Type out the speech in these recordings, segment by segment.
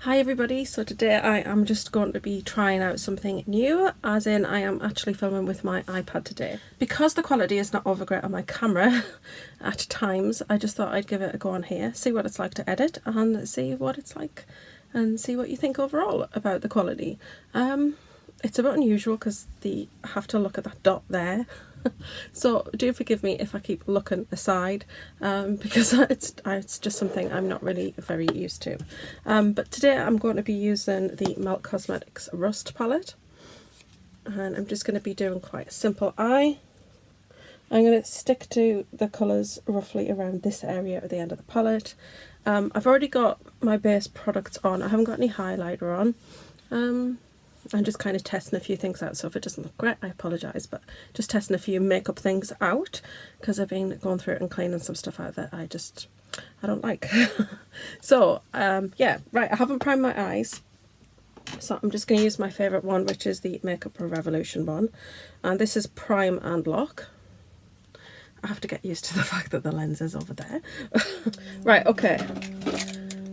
Hi everybody, so today I am just going to be trying out something new, as in I am actually filming with my iPad today. Because the quality is not over great on my camera at times, I just thought I'd give it a go on here, see what it's like to edit and see what it's like and see what you think overall about the quality. It's a bit unusual because I have to look at that dot there. So do forgive me if I keep looking aside, because it's just something I'm not really very used to. But today I'm going to be using the Melt Cosmetics Rust palette, and I'm just going to be doing quite a simple eye. I'm going to stick to the colours roughly around this area at the end of the palette. I've already got my base products on. I haven't got any highlighter on. I'm just kind of testing a few things out, so if it doesn't look great I apologise, but just testing a few makeup things out because I've been going through it and cleaning some stuff out that I don't like. So yeah, right, I haven't primed my eyes, so I'm just going to use my favourite one, which is the Makeup Revolution one, and this is Prime and Lock. I have to get used to the fact that the lens is over there. Right, okay,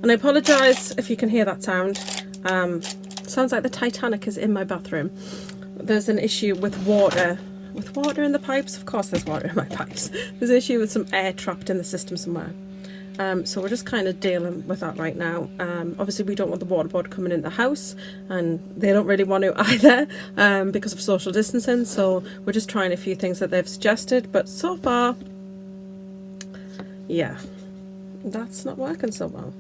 and I apologise if you can hear that sound. Sounds like the Titanic is in my bathroom. There's an issue with water. With water in the pipes? Of course there's water in my pipes. There's an issue with some air trapped in the system somewhere. So we're just kind of dealing with that right now. Obviously we don't want the water board coming in the house, and they don't really want to either, because of social distancing, so we're just trying a few things that they've suggested, but so far, yeah, that's not working so well.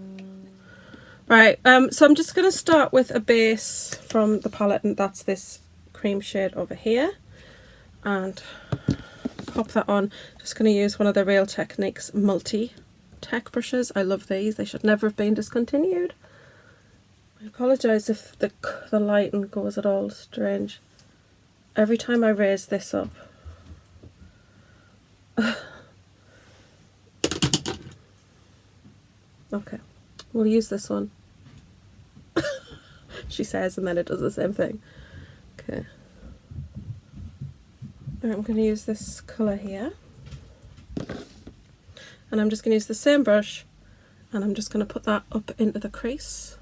Right, so I'm just going to start with a base from the palette, and that's this cream shade over here, and pop that on. Just going to use one of the Real Techniques multi-tech brushes. I love these, they should never have been discontinued. I apologise if the lighting goes at all strange. Every time I raise this up. Okay, we'll use this one. She says, and then it does the same thing. Okay. Right, I'm going to use this colour here. And I'm just going to use the same brush, and I'm just going to put that up into the crease.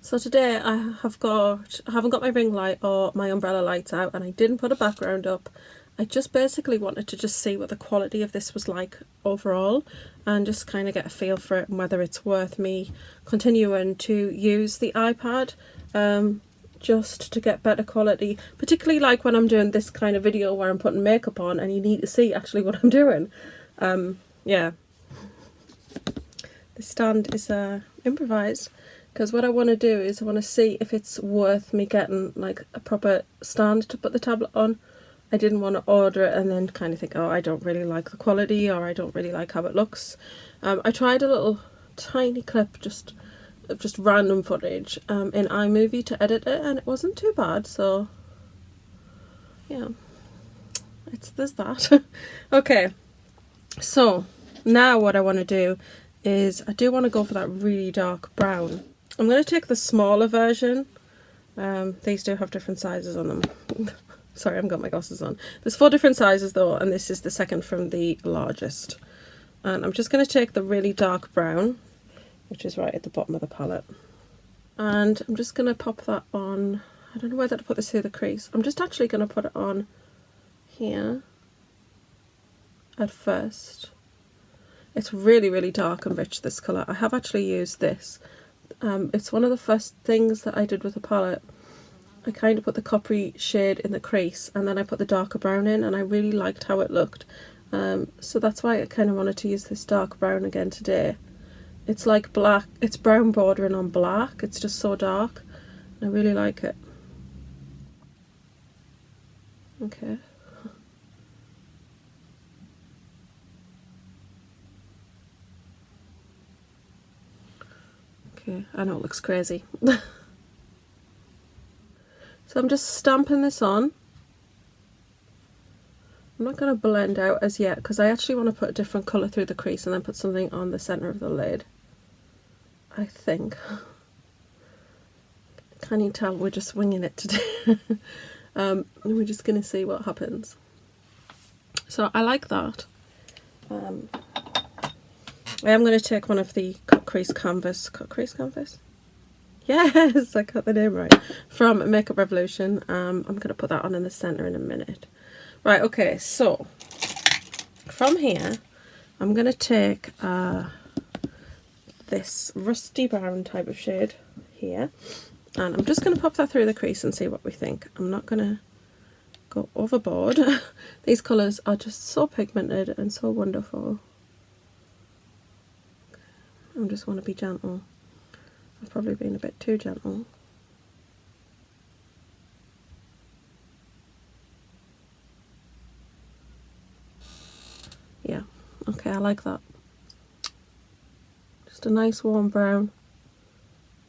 So today I haven't got my ring light or my umbrella lights out, and I didn't put a background up. I just basically wanted to just see what the quality of this was like overall, and just kind of get a feel for it and whether it's worth me continuing to use the iPad just to get better quality, particularly like when I'm doing this kind of video where I'm putting makeup on and you need to see actually what I'm doing. Yeah, the stand is improvised, because what I want to do is I want to see if it's worth me getting like a proper stand to put the tablet on. I didn't want to order it and then kind of think, oh, I don't really like the quality, or I don't really like how it looks. I tried a little tiny clip of just random footage in iMovie to edit it, and it wasn't too bad, so yeah, there's that. Okay, so now what I want to do is I do want to go for that really dark brown. I'm going to take the smaller version. These do have different sizes on them. Sorry, I haven't got my glasses on. There's 4 different sizes though, and this is the second from the largest. And I'm just going to take the really dark brown, which is right at the bottom of the palette. And I'm just going to pop that on. I don't know whether to put this through the crease. I'm just actually going to put it on here at first. It's really, really dark and rich, this colour. I have actually used this. It's one of the first things that I did with the palette. I kind of put the coppery shade in the crease, and then I put the darker brown in, and I really liked how it looked. So that's why I kind of wanted to use this dark brown again today. It's like black, it's brown bordering on black. It's just so dark. I really like it. Okay. Okay, I know it looks crazy. So I'm just stamping this on. I'm not going to blend out as yet because I actually want to put a different colour through the crease and then put something on the centre of the lid, I think. Can you tell we're just winging it today? And we're just going to see what happens. So I like that. I am going to take one of the cut crease canvas. Yes, I got the name right. From Makeup Revolution. I'm going to put that on in the centre in a minute. Right, okay, so from here, I'm going to take this rusty brown type of shade here. And I'm just going to pop that through the crease and see what we think. I'm not going to go overboard. These colours are just so pigmented and so wonderful. I just want to be gentle. I've probably been a bit too gentle. Yeah, okay, I like that. Just a nice warm brown,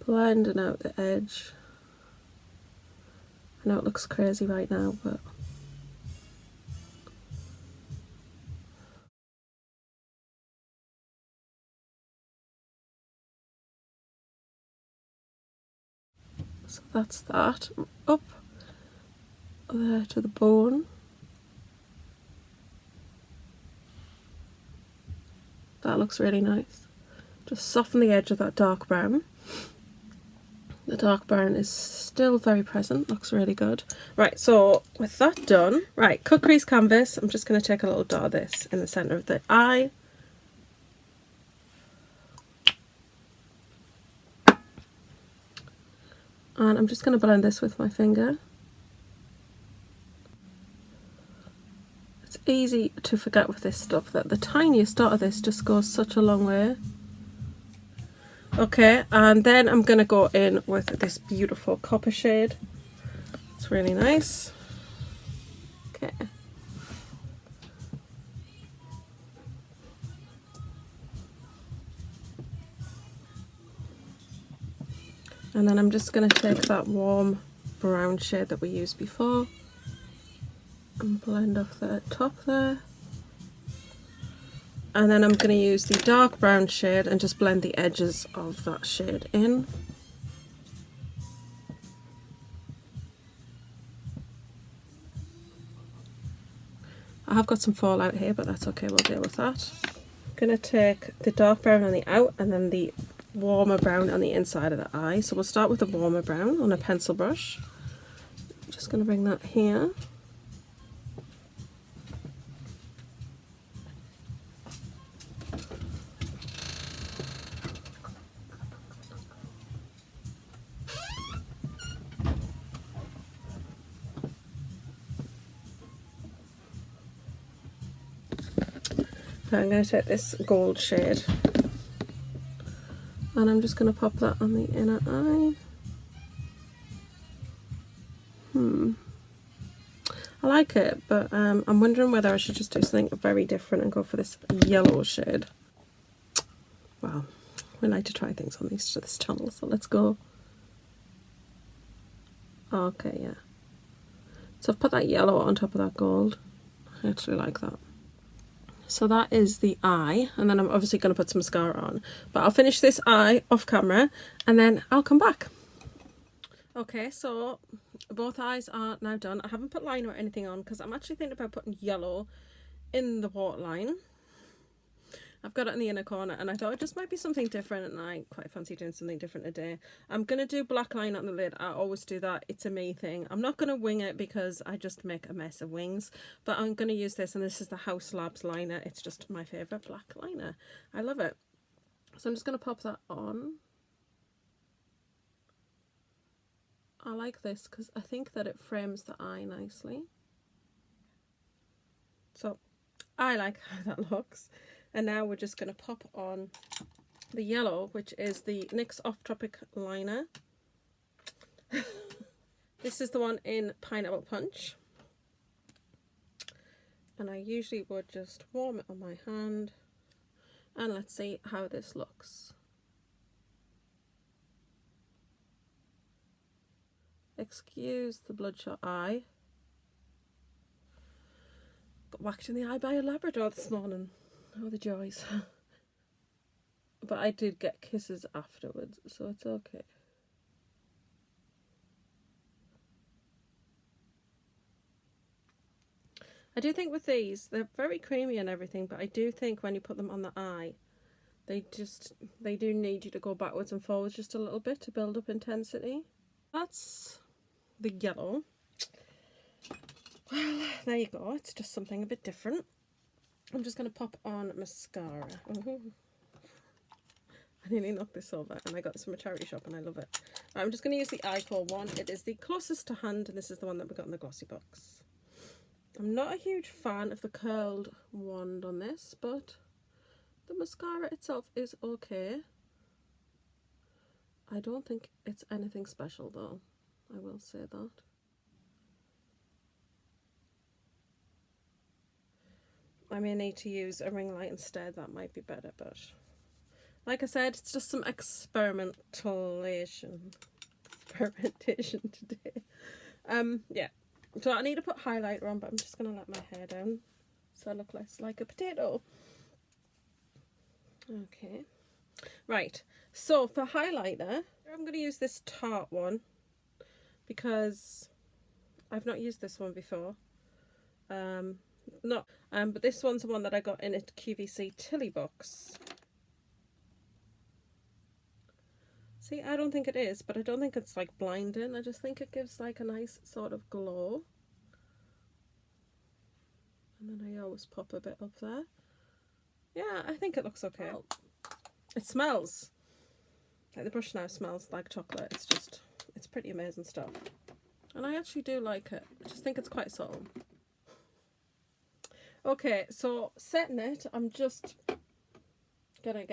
blending out the edge. I know it looks crazy right now, but so that's that. Up there to the bone. That looks really nice. Just soften the edge of that dark brown. The dark brown is still very present, looks really good. Right, so with that done, right, cut crease canvas, I'm just going to take a little dot of this in the centre of the eye. And I'm just going to blend this with my finger. It's easy to forget with this stuff that the tiniest dot of this just goes such a long way. Okay, and then I'm going to go in with this beautiful copper shade. It's really nice. Okay. And then I'm just going to take that warm brown shade that we used before and blend off the top there. And then I'm going to use the dark brown shade and just blend the edges of that shade in. I have got some fallout here, but that's okay, we'll deal with that. I'm going to take the dark brown on the out and then the warmer brown on the inside of the eye. So we'll start with the warmer brown on a pencil brush. I'm just going to bring that here. I'm going to take this gold shade and I'm just going to pop that on the inner eye. I like it, but I'm wondering whether I should just do something very different and go for this yellow shade. Wow, we like to try things on this channel, so let's go. Okay, yeah. So I've put that yellow on top of that gold. I actually like that. So that is the eye, and then I'm obviously going to put some mascara on. But I'll finish this eye off camera, and then I'll come back. Okay, so both eyes are now done. I haven't put liner or anything on because I'm actually thinking about putting yellow in the waterline. I've got it in the inner corner and I thought it just might be something different, and I quite fancy doing something different today. I'm going to do black line on the lid. I always do that. It's a me thing. I'm not going to wing it because I just make a mess of wings, but I'm going to use this, and this is the House Labs liner. It's just my favourite black liner. I love it. So I'm just going to pop that on. I like this because I think that it frames the eye nicely. So I like how that looks. And now we're just going to pop on the yellow, which is the NYX Off Tropic liner. This is the one in Pineapple Punch. And I usually would just warm it on my hand. And let's see how this looks. Excuse the bloodshot eye. Got whacked in the eye by a Labrador this morning. Oh, the joys. But I did get kisses afterwards, so it's okay. I do think with these, they're very creamy and everything, but I do think when you put them on the eye, they do need you to go backwards and forwards just a little bit to build up intensity. That's the yellow. Well, there you go. It's just something a bit different. I'm just going to pop on mascara. I nearly knocked this over, and I got this from a charity shop and I love it. I'm just going to use the iCore one. It is the closest to hand, and this is the one that we got in the glossy box. I'm not a huge fan of the curled wand on this, but the mascara itself is okay. I don't think it's anything special though, I will say that. I may need to use a ring light instead, that might be better, but like I said, it's just some experimentation today. Yeah, so I need to put highlighter on, but I'm just going to let my hair down so I look less like a potato. Okay, right, so for highlighter, I'm going to use this Tarte one because I've not used this one before. But this one's the one that I got in a QVC Tilly box. See, I don't think it is, but I don't think it's like blinding. I just think it gives like a nice sort of glow. And then I always pop a bit up there. Yeah, I think it looks okay. It smells. Like the brush now smells like chocolate. It's pretty amazing stuff. And I actually do like it. I just think it's quite subtle. Okay, so setting it, I'm just gonna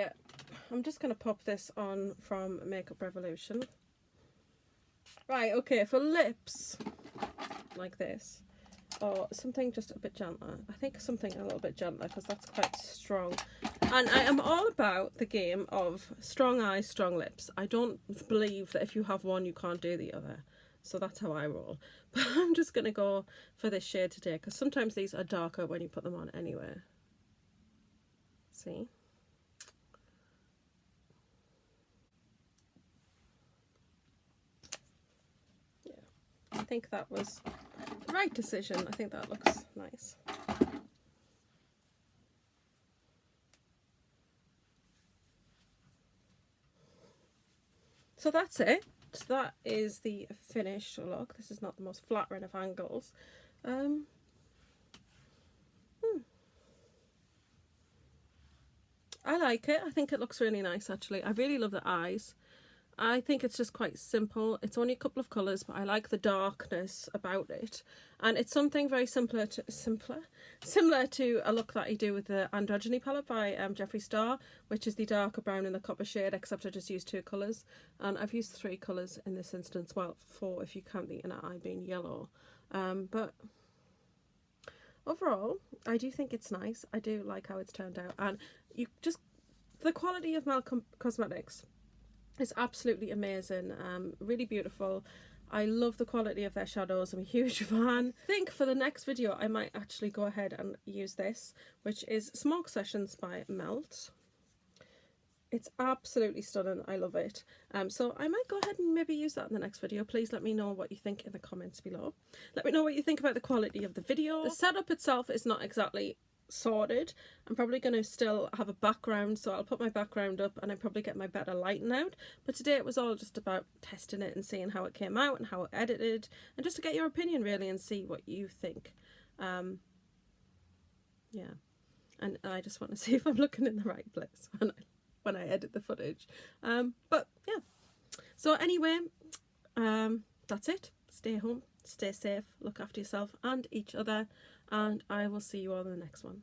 pop this on from Makeup Revolution. Right, okay, for lips, like this, or something just a bit gentler. I think something a little bit gentler because that's quite strong. And I am all about the game of strong eyes, strong lips. I don't believe that if you have one, you can't do the other. So that's how I roll. But I'm just going to go for this shade today because sometimes these are darker when you put them on anyway. See? Yeah. I think that was the right decision. I think that looks nice. So that's it. So that is the finished look. This is not the most flattering of angles. I like it. I think it looks really nice actually. I really love the eyes. I think it's just quite simple. It's only a couple of colours, but I like the darkness about it. And it's something very similar to a look that I do with the Androgyny palette by Jeffree Star, which is the darker brown and the copper shade, except I just used 2 colours. And I've used 3 colours in this instance, well, 4 if you count the inner eye being yellow. But overall, I do think it's nice. I do like how it's turned out. And the quality of Mel Cosmetics, it's absolutely amazing, really beautiful. I love the quality of their shadows. I'm a huge fan. I think for the next video I might actually go ahead and use this, which is Smoke Sessions by Melt. It's absolutely stunning. I love it. So I might go ahead and maybe use that in the next video. Please let me know what you think in the comments below. Let me know what you think about the quality of the video. The setup itself is not exactly sorted. I'm probably going to still have a background, so I'll put my background up and I probably get my better lighting out, but today it was all just about testing it and seeing how it came out and how it edited, and just to get your opinion really and see what you think. Yeah, and I just want to see if I'm looking in the right place when I edit the footage. But yeah, so anyway, that's it. Stay home, stay safe, look after yourself and each other, and I will see you all in the next one.